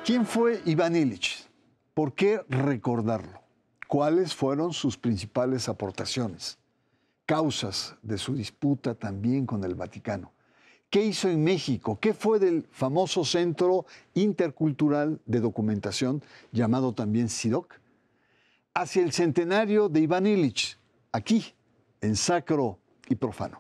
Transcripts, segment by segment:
¿Quién fue Iván Illich? ¿Por qué recordarlo? ¿Cuáles fueron sus principales aportaciones? Causas de su disputa también con el Vaticano. ¿Qué hizo en México? ¿Qué fue del famoso Centro Intercultural de Documentación, llamado también CIDOC? Hacia el centenario de Iván Illich, aquí, en Sacro y Profano.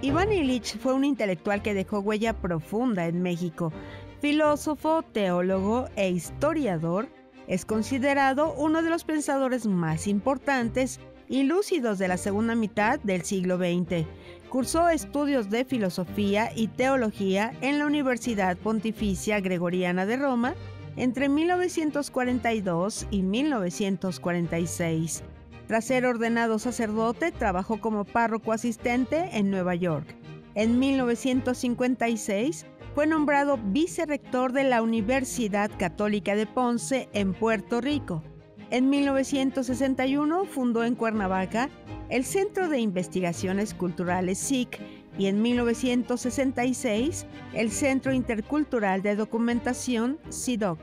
Iván Illich fue un intelectual que dejó huella profunda en México. Filósofo, teólogo e historiador, es considerado uno de los pensadores más importantes y lúcidos de la segunda mitad del siglo XX. Cursó estudios de filosofía y teología en la Universidad Pontificia Gregoriana de Roma entre 1942 y 1946. Tras ser ordenado sacerdote, trabajó como párroco asistente en Nueva York. En 1956 fue nombrado vicerrector de la Universidad Católica de Ponce en Puerto Rico. En 1961 fundó en Cuernavaca el Centro de Investigaciones Culturales SIC y en 1966 el Centro Intercultural de Documentación CIDOC,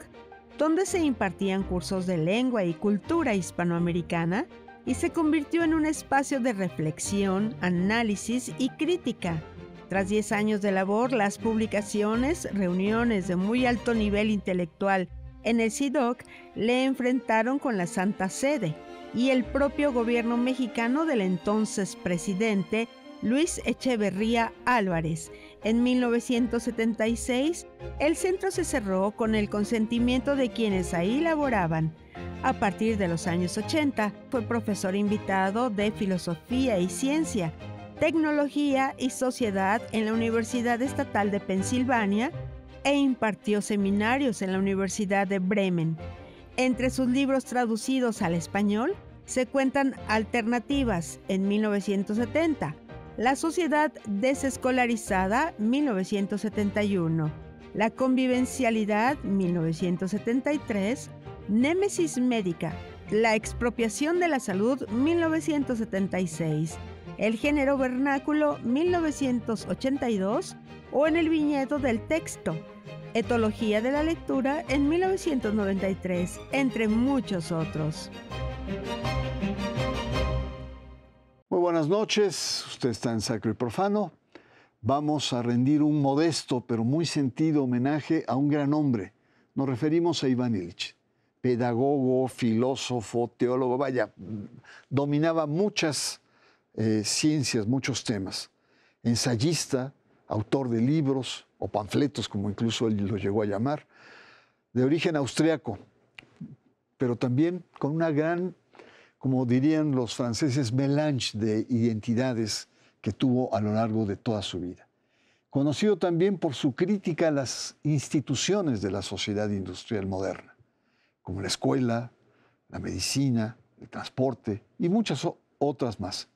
donde se impartían cursos de lengua y cultura hispanoamericana y se convirtió en un espacio de reflexión, análisis y crítica. Tras 10 años de labor, las publicaciones, reuniones de muy alto nivel intelectual en el CIDOC le enfrentaron con la Santa Sede y el propio gobierno mexicano del entonces presidente Luis Echeverría Álvarez. En 1976, el centro se cerró con el consentimiento de quienes ahí laboraban. A partir de los años 80, fue profesor invitado de Filosofía y Ciencia, Tecnología y Sociedad en la Universidad Estatal de Pensilvania e impartió seminarios en la Universidad de Bremen. Entre sus libros traducidos al español se cuentan Alternativas en 1970, La Sociedad Desescolarizada 1971, La Convivencialidad 1973, Némesis Médica, La Expropiación de la Salud 1976, El Género Vernáculo 1982 o En el Viñedo del Texto, Etología de la Lectura en 1993, entre muchos otros. Muy buenas noches, usted está en Sacro y Profano. Vamos a rendir un modesto pero muy sentido homenaje a un gran hombre. Nos referimos a Iván Illich, pedagogo, filósofo, teólogo, vaya, dominaba muchas ciencias, muchos temas. Ensayista, autor de libros o panfletos, como incluso él lo llegó a llamar, de origen austriaco, pero también con una gran, como dirían los franceses, mélange de identidades que tuvo a lo largo de toda su vida. Conocido también por su crítica a las instituciones de la sociedad industrial moderna, como la escuela, la medicina, el transporte y muchas otras más.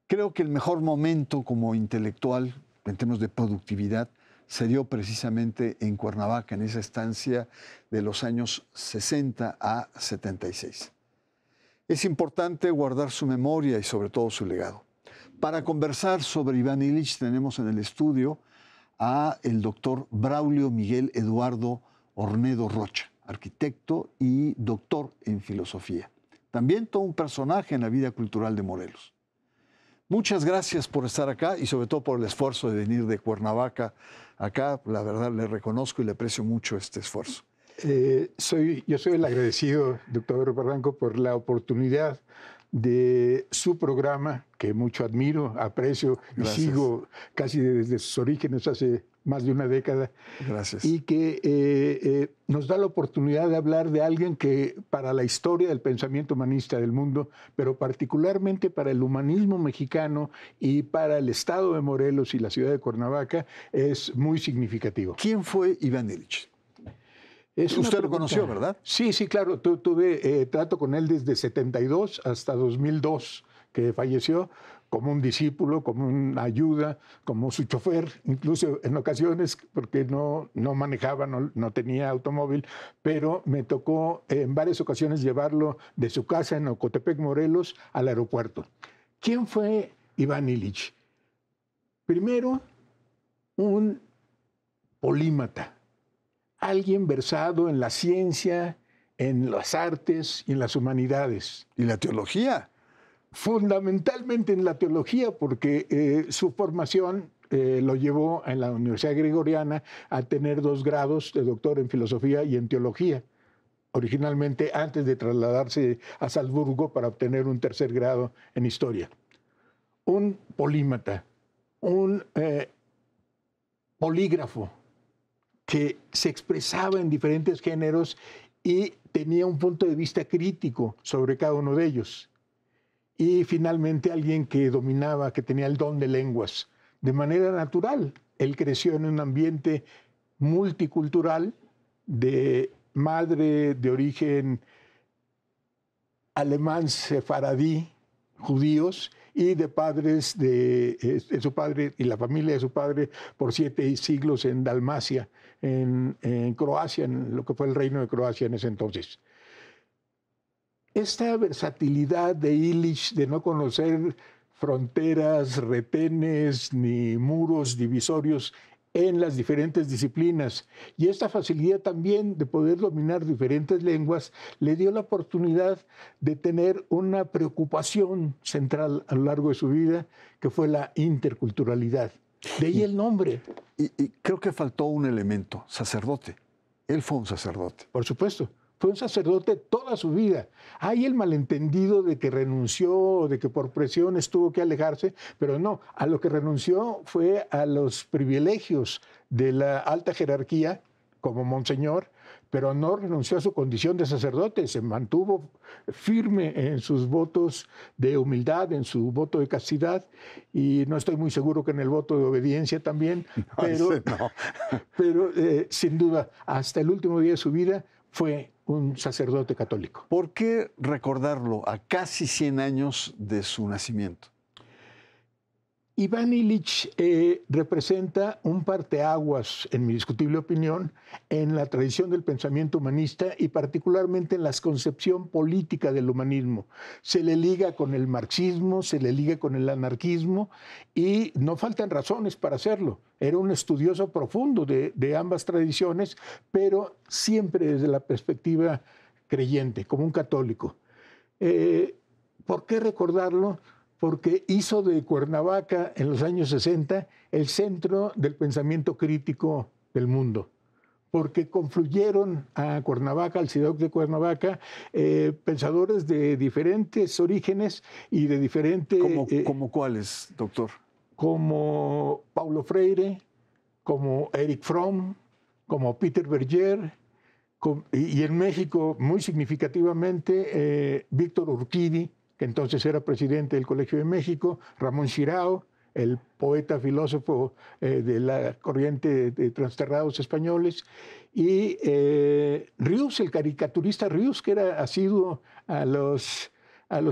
Creo que el mejor momento como intelectual, en términos de productividad, se dio precisamente en Cuernavaca, en esa estancia de los años 60 a 76. Es importante guardar su memoria y sobre todo su legado. Para conversar sobre Iván Illich tenemos en el estudio a el doctor Braulio Miguel Eduardo Ornedo Rocha, arquitecto y doctor en filosofía. También todo un personaje en la vida cultural de Morelos. Muchas gracias por estar acá y sobre todo por el esfuerzo de venir de Cuernavaca acá. La verdad, le reconozco y le aprecio mucho este esfuerzo. Yo soy el agradecido, doctor Barranco, por la oportunidad de su programa, que mucho admiro, aprecio y sigo casi desde sus orígenes hace más de una década. Gracias. Y que nos da la oportunidad de hablar de alguien que para la historia del pensamiento humanista del mundo, pero particularmente para el humanismo mexicano y para el estado de Morelos y la ciudad de Cuernavaca, es muy significativo. ¿Quién fue Iván Illich? Usted lo conoció, ¿verdad? Sí, sí, claro. Tuve trato con él desde 72 hasta 2002, que falleció, como un discípulo, como una ayuda, como su chofer, incluso en ocasiones, porque no manejaba, no tenía automóvil, pero me tocó en varias ocasiones llevarlo de su casa en Ocotepec, Morelos, al aeropuerto. ¿Quién fue Iván Illich? Primero, un polímata. alguien versado en la ciencia, en las artes y en las humanidades. ¿Y la teología? Fundamentalmente en la teología, porque su formación lo llevó en la Universidad Gregoriana a tener 2 grados de doctor en filosofía y en teología, originalmente antes de trasladarse a Salzburgo para obtener un 3er grado en historia. Un polímata, un polígrafo que se expresaba en diferentes géneros y tenía un punto de vista crítico sobre cada uno de ellos. Y finalmente alguien que dominaba, que tenía el don de lenguas de manera natural. Él creció en un ambiente multicultural, de madre de origen alemán sefaradí, judíos, y de padres de su padre y la familia de su padre por 7 siglos en Dalmacia, en Croacia, en lo que fue el reino de Croacia en ese entonces. Esta versatilidad de Illich de no conocer fronteras, retenes ni muros divisorios en las diferentes disciplinas, y esta facilidad también de poder dominar diferentes lenguas le dio la oportunidad de tener una preocupación central a lo largo de su vida, que fue la interculturalidad. De ahí el nombre. Y creo que faltó un elemento: sacerdote. Él fue un sacerdote. Por supuesto. Fue un sacerdote toda su vida. Hay el malentendido de que renunció, de que por presiones tuvo que alejarse, pero no, a lo que renunció fue a los privilegios de la alta jerarquía, como monseñor, pero no renunció a su condición de sacerdote, se mantuvo firme en sus votos de humildad, en su voto de castidad, y no estoy muy seguro que en el voto de obediencia también, pero sin duda, hasta el último día de su vida fue un sacerdote católico. ¿Por qué recordarlo a casi 100 años de su nacimiento? Iván Illich representa un parteaguas, en mi discutible opinión, en la tradición del pensamiento humanista y particularmente en la concepción política del humanismo. Se le liga con el marxismo, se le liga con el anarquismo y no faltan razones para hacerlo. Era un estudioso profundo de ambas tradiciones, pero siempre desde la perspectiva creyente, como un católico. ¿Por qué recordarlo? Porque hizo de Cuernavaca en los años 60 el centro del pensamiento crítico del mundo, porque confluyeron a Cuernavaca, al CIDOC de Cuernavaca, pensadores de diferentes orígenes y de diferentes... ¿Cómo cuáles, doctor? Como Paulo Freire, como Erich Fromm, como Peter Berger, y en México, muy significativamente, Víctor Urquidi, que entonces era presidente del Colegio de México, Ramón Xirao, el poeta filósofo de la corriente de Transterrados españoles, y Rius, el caricaturista Rius, que era asiduo a los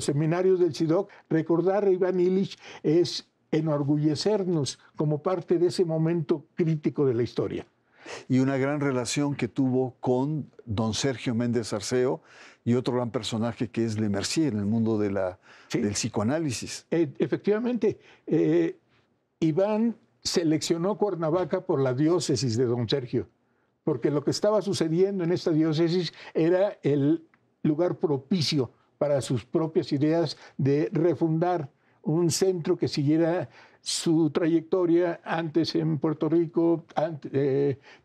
seminarios del CIDOC. Recordar a Iván Illich es enorgullecernos como parte de ese momento crítico de la historia. Y una gran relación que tuvo con don Sergio Méndez Arceo y otro gran personaje que es Le Mercier en el mundo de del psicoanálisis. Efectivamente, Iván seleccionó Cuernavaca por la diócesis de don Sergio, porque lo que estaba sucediendo en esta diócesis era el lugar propicio para sus propias ideas de refundar un centro que siguiera su trayectoria antes en Puerto Rico,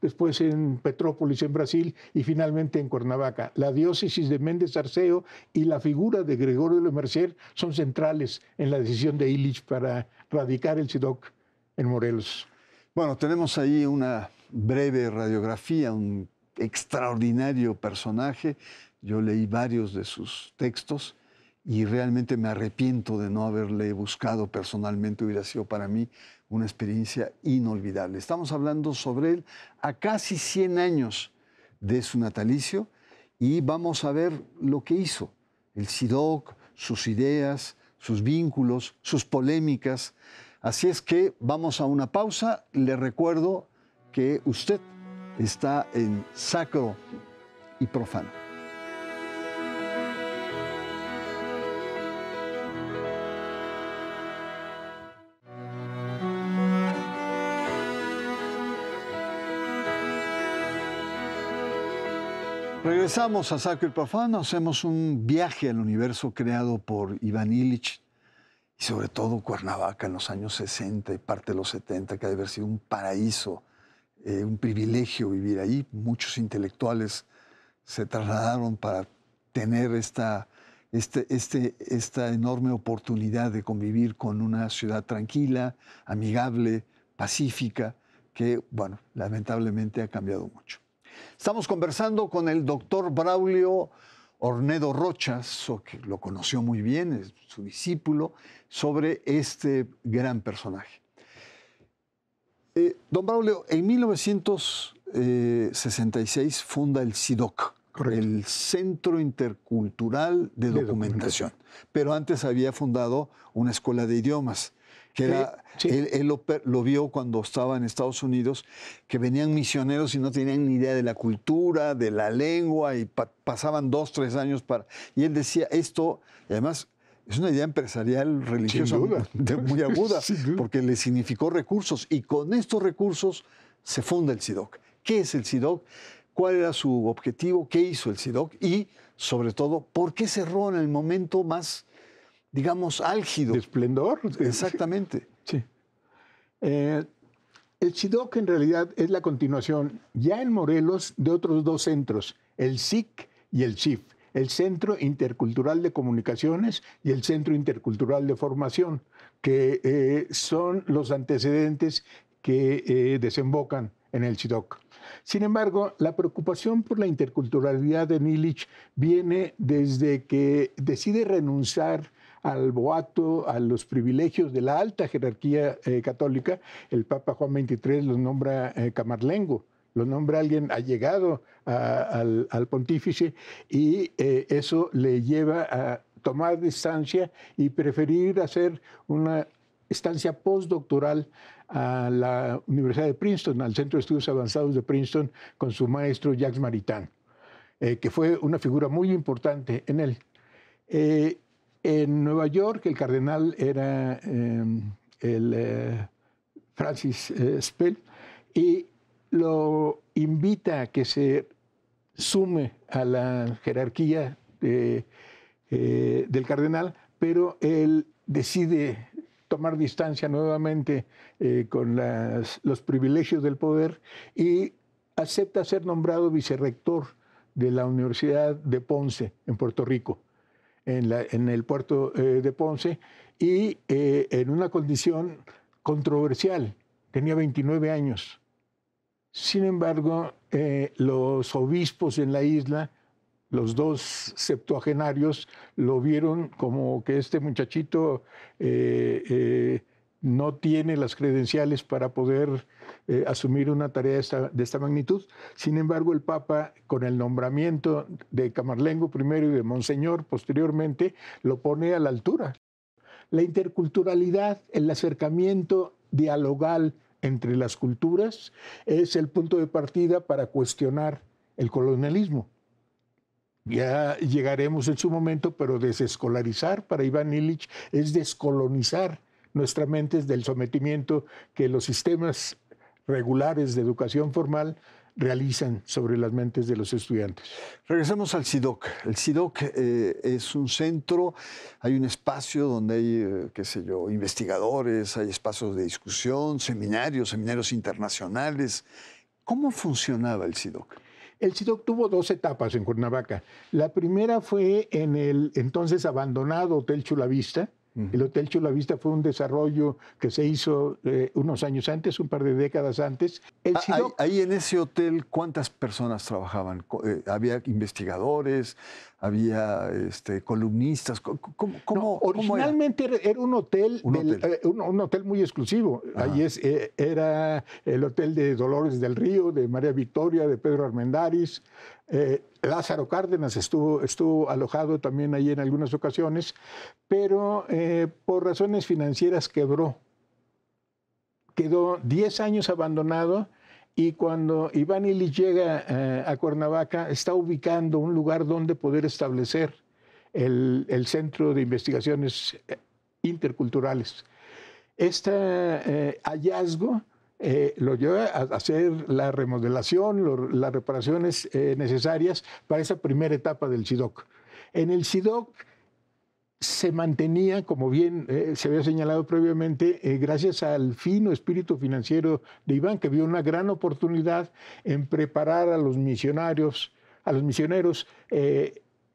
después en Petrópolis, en Brasil, y finalmente en Cuernavaca. La diócesis de Méndez Arceo y la figura de Gregorio Le Mercier son centrales en la decisión de Illich para radicar el CIDOC en Morelos. Bueno, tenemos ahí una breve radiografía, un extraordinario personaje. Yo leí varios de sus textos y realmente me arrepiento de no haberle buscado personalmente. Hubiera sido para mí una experiencia inolvidable. Estamos hablando sobre él a casi 100 años de su natalicio y vamos a ver lo que hizo. El CIDOC, sus ideas, sus vínculos, sus polémicas. Así es que vamos a una pausa. Le recuerdo que usted está en Sacro y Profano. Regresamos a Sacro y Profano, hacemos un viaje al universo creado por Iván Illich y sobre todo Cuernavaca en los años 60 y parte de los 70, que ha de haber sido un paraíso, un privilegio vivir ahí. Muchos intelectuales se trasladaron para tener esta enorme oportunidad de convivir con una ciudad tranquila, amigable, pacífica, que, bueno, lamentablemente ha cambiado mucho. Estamos conversando con el doctor Braulio Ornedo Rochas, que lo conoció muy bien, es su discípulo, sobre este gran personaje. Don Braulio, en 1966 funda el CIDOC, correcto, el Centro Intercultural de Documentación. Pero antes había fundado una escuela de idiomas, que era, sí. Él lo vio cuando estaba en Estados Unidos, que venían misioneros y no tenían ni idea de la cultura, de la lengua, y pasaban 2, 3 años para... Y él decía esto, y además es una idea empresarial religiosa muy aguda, porque le significó recursos, y con estos recursos se funda el CIDOC. ¿Qué es el CIDOC? ¿Cuál era su objetivo? ¿Qué hizo el CIDOC? Y, sobre todo, ¿por qué cerró en el momento más, digamos, álgido? De esplendor. Exactamente. Sí. El CIDOC en realidad es la continuación, ya en Morelos, de otros 2 centros, el SIC y el CIF, el Centro Intercultural de Comunicaciones y el Centro Intercultural de Formación, que son los antecedentes que desembocan en el CIDOC. Sin embargo, la preocupación por la interculturalidad de Illich viene desde que decide renunciar al boato, a los privilegios de la alta jerarquía católica. El Papa Juan XXIII los nombra camarlengo, lo nombra alguien allegado al pontífice, y eso le lleva a tomar distancia y preferir hacer una estancia postdoctoral a la Universidad de Princeton, al Centro de Estudios Avanzados de Princeton, con su maestro Jacques Maritain, que fue una figura muy importante en él. En Nueva York, el cardenal era Francis Spell, y lo invita a que se sume a la jerarquía del cardenal, pero él decide tomar distancia nuevamente con los privilegios del poder y acepta ser nombrado vicerrector de la Universidad de Ponce, en Puerto Rico, en el puerto de Ponce, y en una condición controversial. Tenía 29 años. Sin embargo, los obispos en la isla, los 2 septuagenarios, lo vieron como que este muchachito no tiene las credenciales para poder asumir una tarea de esta magnitud. Sin embargo, el Papa, con el nombramiento de camarlengo primero y de monseñor posteriormente, lo pone a la altura. La interculturalidad, el acercamiento dialogal entre las culturas, es el punto de partida para cuestionar el colonialismo. Ya llegaremos en su momento, pero desescolarizar para Iván Illich es descolonizar nuestra mente del sometimiento que los sistemas regulares de educación formal realizan sobre las mentes de los estudiantes. Regresemos al CIDOC. El CIDOC es un centro, hay un espacio donde hay, qué sé yo, investigadores, hay espacios de discusión, seminarios internacionales. ¿Cómo funcionaba el CIDOC? El CIDOC tuvo 2 etapas en Cuernavaca. La primera fue en el entonces abandonado Hotel Chulavista. El Hotel Chulavista fue un desarrollo que se hizo unos años antes, un par de décadas antes. El CIDOC, ahí en ese hotel, ¿cuántas personas trabajaban? ¿Había investigadores? ¿Había columnistas? Originalmente era un hotel, un hotel muy exclusivo. Ahí era el hotel de Dolores del Río, de María Victoria, de Pedro Armendáriz. Lázaro Cárdenas estuvo alojado también ahí en algunas ocasiones, pero por razones financieras quebró. Quedó 10 años abandonado, y cuando Iván Illich llega a Cuernavaca, está ubicando un lugar donde poder establecer el Centro de Investigaciones Interculturales. Este hallazgo lo lleva a hacer la remodelación, las reparaciones necesarias para esa primera etapa del SIDOC. En el SIDOC se mantenía, como bien se había señalado previamente, gracias al fino espíritu financiero de Iván, que vio una gran oportunidad en preparar a los misioneros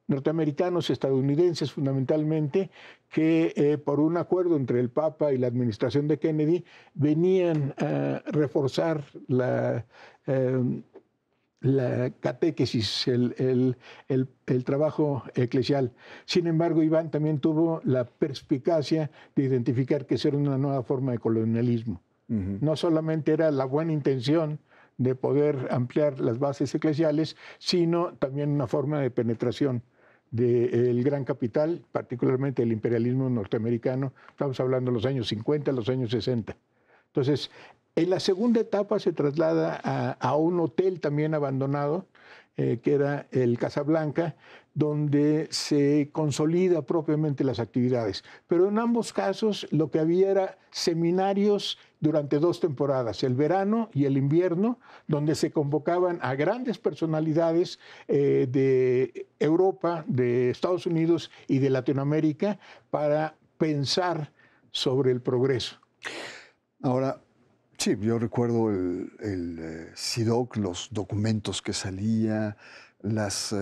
norteamericanos, estadounidenses fundamentalmente, que por un acuerdo entre el Papa y la administración de Kennedy venían a reforzar la catequesis, el trabajo eclesial. Sin embargo, Iván también tuvo la perspicacia de identificar que eso era una nueva forma de colonialismo. No solamente era la buena intención de poder ampliar las bases eclesiales, sino también una forma de penetración del gran capital, particularmente el imperialismo norteamericano. Estamos hablando de los años 50, los años 60. Entonces, en la segunda etapa se traslada a un hotel también abandonado, que era el Casablanca, donde se consolida propiamente las actividades. Pero en ambos casos lo que había era seminarios durante 2 temporadas, el verano y el invierno, donde se convocaban a grandes personalidades de Europa, de Estados Unidos y de Latinoamérica para pensar sobre el progreso. Ahora, sí, yo recuerdo el SIDOC, los documentos que salía, las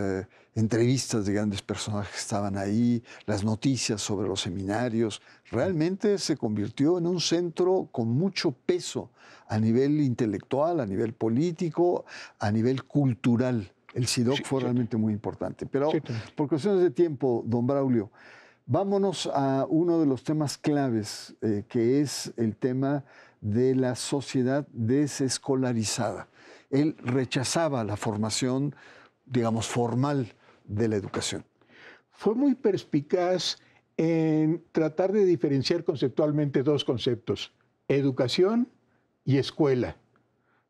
entrevistas de grandes personajes que estaban ahí, las noticias sobre los seminarios. Realmente se convirtió en un centro con mucho peso a nivel intelectual, a nivel político, a nivel cultural. El SIDOC fue realmente muy importante. Pero por cuestiones de tiempo, don Braulio, vámonos a uno de los temas claves, que es el tema de la sociedad desescolarizada. Él rechazaba la formación, digamos, formal de la educación. Fue muy perspicaz en tratar de diferenciar conceptualmente 2 conceptos, educación y escuela.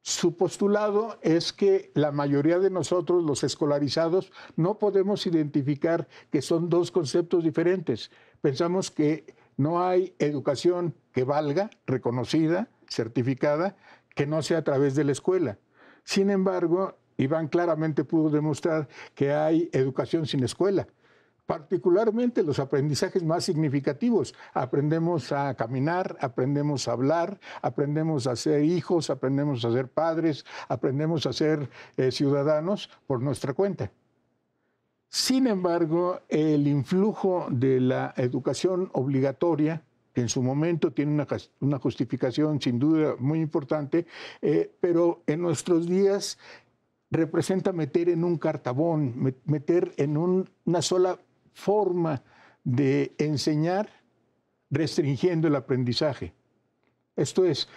Su postulado es que la mayoría de nosotros, los escolarizados, no podemos identificar que son 2 conceptos diferentes. Pensamos que no hay educación que valga, reconocida, certificada, que no sea a través de la escuela. Sin embargo, Iván claramente pudo demostrar que hay educación sin escuela, particularmente los aprendizajes más significativos. Aprendemos a caminar, aprendemos a hablar, aprendemos a ser hijos, aprendemos a ser padres, aprendemos a ser ciudadanos por nuestra cuenta. Sin embargo, el influjo de la educación obligatoria, que en su momento tiene una justificación sin duda muy importante, pero en nuestros días representa meter en un cartabón, meter en una sola forma de enseñar, restringiendo el aprendizaje. Esto es,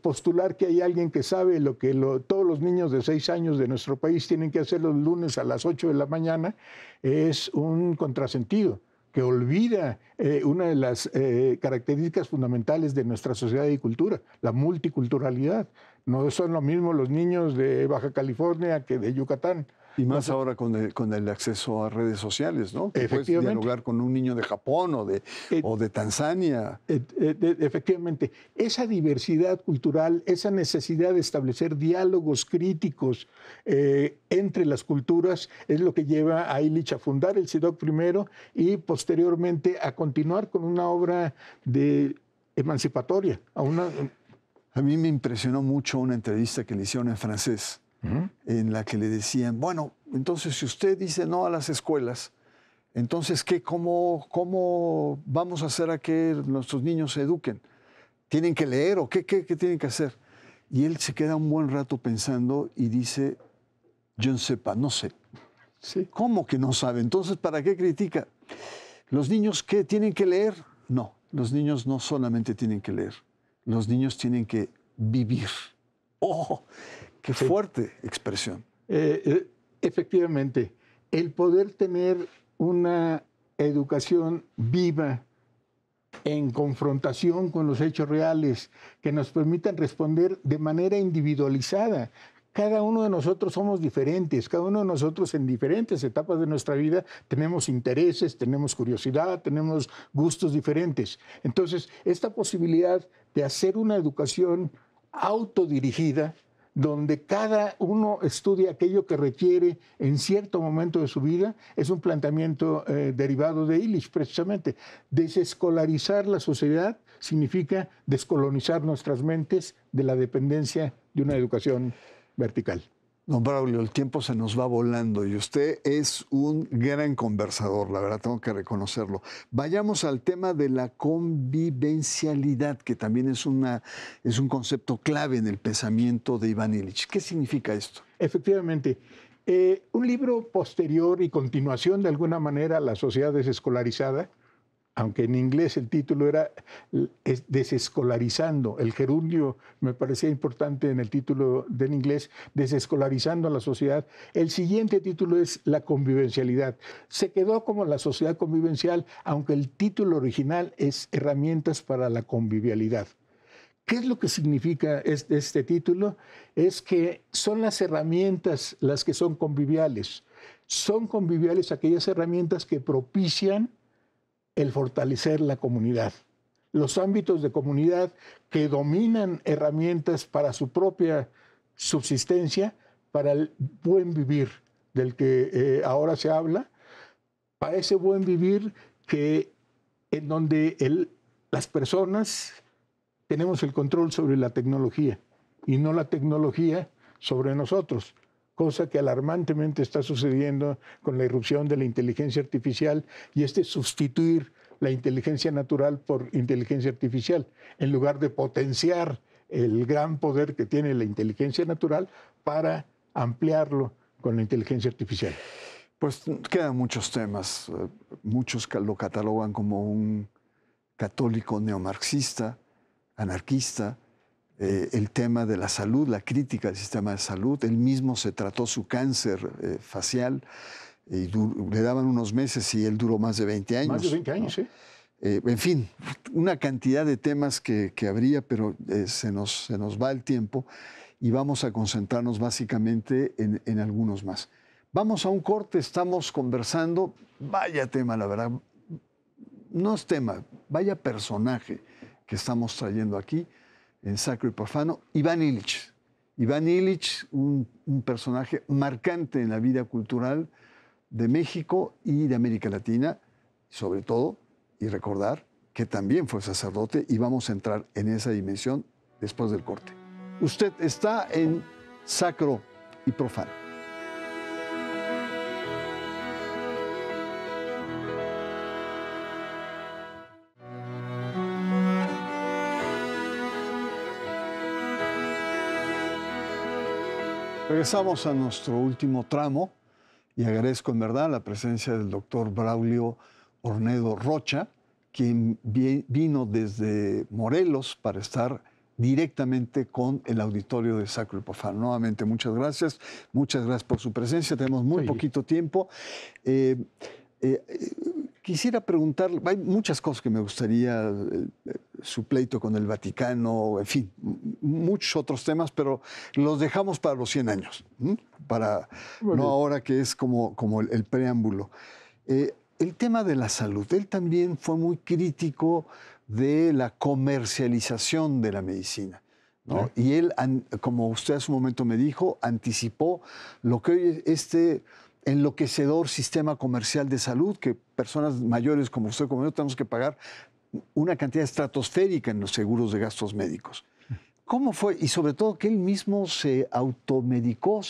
postular que hay alguien que sabe lo que todos los niños de 6 años de nuestro país tienen que hacer los lunes a las 8 de la mañana es un contrasentido que olvida una de las características fundamentales de nuestra sociedad y cultura, la multiculturalidad. No son lo mismo los niños de Baja California que de Yucatán. Y más ahora con el acceso a redes sociales, ¿no? Que puedes dialogar con un niño de Japón o de Tanzania. Efectivamente. Esa diversidad cultural, esa necesidad de establecer diálogos críticos entre las culturas es lo que lleva a Illich a fundar el SIDOC primero y posteriormente a continuar con una obra emancipatoria. A mí me impresionó mucho una entrevista que le hicieron en francés, en la que le decían, bueno, entonces si usted dice no a las escuelas, entonces ¿cómo vamos a hacer a que nuestros niños se eduquen? ¿Tienen que leer o qué tienen que hacer? Y él se queda un buen rato pensando y dice, je ne sais pas, no sé. Sí. ¿Cómo que no sabe? Entonces, ¿para qué critica? ¿Los niños qué? ¿Tienen que leer? No, los niños no solamente tienen que leer, los niños tienen que vivir. ¡Oh! ¡Qué fuerte expresión! Efectivamente, el poder tener una educación viva, en confrontación con los hechos reales, que nos permitan responder de manera individualizada. Cada uno de nosotros somos diferentes, cada uno de nosotros en diferentes etapas de nuestra vida tenemos intereses, tenemos curiosidad, tenemos gustos diferentes. Entonces, esta posibilidad de hacer una educación autodirigida, donde cada uno estudia aquello que requiere en cierto momento de su vida. Es un planteamiento derivado de Illich, precisamente. Desescolarizar la sociedad significa descolonizar nuestras mentes de la dependencia de una educación vertical. Don Braulio, el tiempo se nos va volando y usted es un gran conversador, la verdad tengo que reconocerlo. Vayamos al tema de la convivencialidad, que también es un concepto clave en el pensamiento de Iván Illich. ¿Qué significa esto? Efectivamente, un libro posterior y continuación de alguna manera a La sociedad desescolarizada, aunque en inglés el título era Desescolarizando. El gerundio me parecía importante en el título del inglés, Desescolarizando a la sociedad. El siguiente título es La convivencialidad. Se quedó como La sociedad convivencial, aunque el título original es Herramientas para la convivialidad. ¿Qué es lo que significa este título? Es que son las herramientas las que son conviviales. Son conviviales aquellas herramientas que propician el fortalecer la comunidad. Los ámbitos de comunidad que dominan herramientas para su propia subsistencia, para el buen vivir del que ahora se habla, para ese buen vivir en donde las personas tenemos el control sobre la tecnología y no la tecnología sobre nosotros, cosa que alarmantemente está sucediendo con la irrupción de la inteligencia artificial y sustituir la inteligencia natural por inteligencia artificial, en lugar de potenciar el gran poder que tiene la inteligencia natural para ampliarlo con la inteligencia artificial. Pues quedan muchos temas. Muchos lo catalogan como un católico neomarxista, anarquista. El tema de la salud, la crítica al sistema de salud. Él mismo se trató su cáncer facial y le daban unos meses y él duró más de 20 años. Más de 20 años, ¿no? sí. En fin, una cantidad de temas que habría, pero se nos va el tiempo y vamos a concentrarnos básicamente en algunos más. Vamos a un corte, estamos conversando. Vaya tema, la verdad. No es tema, vaya personaje que estamos trayendo aquí en Sacro y Profano, Iván Illich. Iván Illich, un personaje marcante en la vida cultural de México y de América Latina, sobre todo, y recordar que también fue sacerdote, y vamos a entrar en esa dimensión después del corte. Usted está en Sacro y Profano. Regresamos a nuestro último tramo y agradezco en verdad la presencia del doctor Braulio Ornedo Rocha, quien vino desde Morelos para estar directamente con el auditorio de Sacro y Profano. Nuevamente, muchas gracias por su presencia. Tenemos muy poquito tiempo. Quisiera preguntarle, hay muchas cosas que me gustaría, su pleito con el Vaticano, en fin, muchos otros temas, pero los dejamos para los 100 años, no ahora que es como el preámbulo. El tema de la salud, él también fue muy crítico de la comercialización de la medicina, ¿no? Sí. Y él, como usted hace un momento me dijo, anticipó lo que hoy enloquecedor sistema comercial de salud, que personas mayores como usted, como yo, tenemos que pagar una cantidad estratosférica en los seguros de gastos médicos. ¿Cómo fue? Y sobre todo que él mismo se automedicó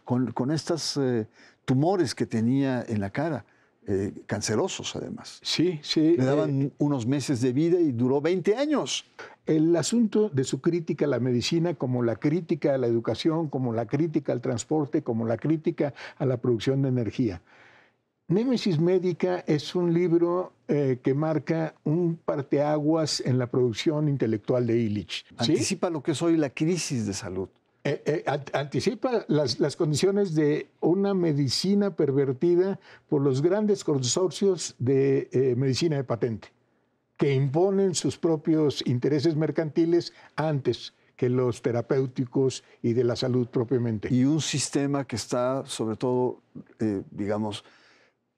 con estos tumores que tenía en la cara, cancerosos además. Sí, sí. Le daban unos meses de vida y duró 20 años. El asunto de su crítica a la medicina, como la crítica a la educación, como la crítica al transporte, como la crítica a la producción de energía. Némesis Médica es un libro que marca un parteaguas en la producción intelectual de Illich. ¿Sí? Anticipa lo que es hoy la crisis de salud. Anticipa las condiciones de una medicina pervertida por los grandes consorcios de medicina de patente, que imponen sus propios intereses mercantiles antes que los terapéuticos y de la salud propiamente. Y un sistema que está, sobre todo, digamos,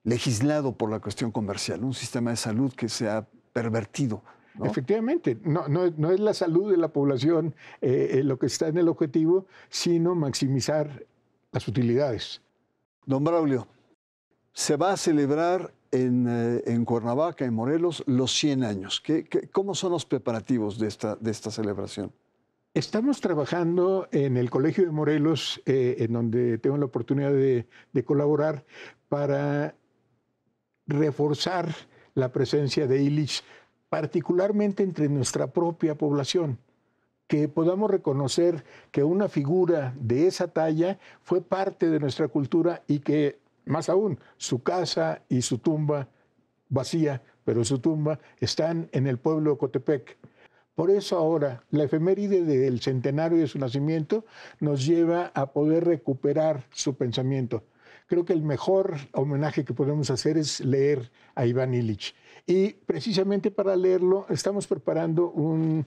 legislado por la cuestión comercial, un sistema de salud que se ha pervertido. ¿no? Efectivamente, no es la salud de la población lo que está en el objetivo, sino maximizar las utilidades. Don Braulio, se va a celebrar en Cuernavaca, en Morelos, los 100 años. ¿Cómo son los preparativos de esta celebración? Estamos trabajando en el Colegio de Morelos, en donde tengo la oportunidad de colaborar, para reforzar la presencia de Illich, particularmente entre nuestra propia población, que podamos reconocer que una figura de esa talla fue parte de nuestra cultura y que, más aún, su casa y su tumba vacía, pero su tumba, están en el pueblo de Ocotepec. Por eso ahora la efeméride del centenario de su nacimiento nos lleva a poder recuperar su pensamiento. Creo que el mejor homenaje que podemos hacer es leer a Iván Illich. Y precisamente para leerlo estamos preparando un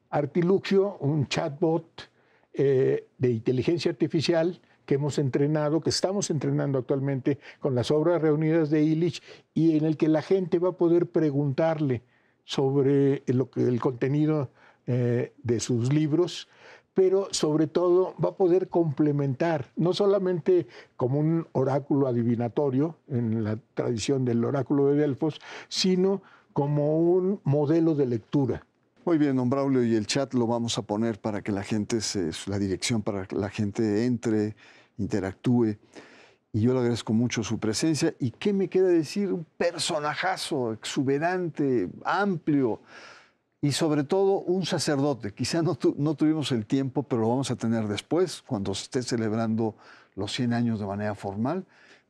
artilugio, un chatbot de inteligencia artificial que hemos entrenado, que estamos entrenando actualmente con las obras reunidas de Illich, y en el que la gente va a poder preguntarle sobre el contenido de sus libros, pero sobre todo va a poder complementar, no solamente como un oráculo adivinatorio en la tradición del oráculo de Delfos, sino como un modelo de lectura. Muy bien, don Braulio, y el chat lo vamos a poner para que la gente, la dirección para que la gente entre, interactúe. Y yo le agradezco mucho su presencia. ¿Y qué me queda decir? Un personajazo exuberante, amplio y sobre todo un sacerdote. Quizá no tuvimos el tiempo, pero lo vamos a tener después, cuando se esté celebrando los 100 años de manera formal,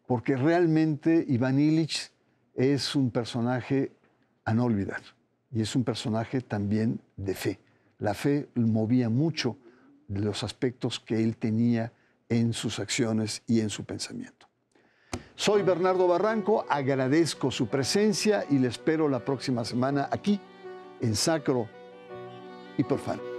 porque realmente Iván Illich es un personaje a no olvidar. Y es un personaje también de fe. La fe movía mucho de los aspectos que él tenía en sus acciones y en su pensamiento. Soy Bernardo Barranco, agradezco su presencia y le espero la próxima semana aquí en Sacro y Profano.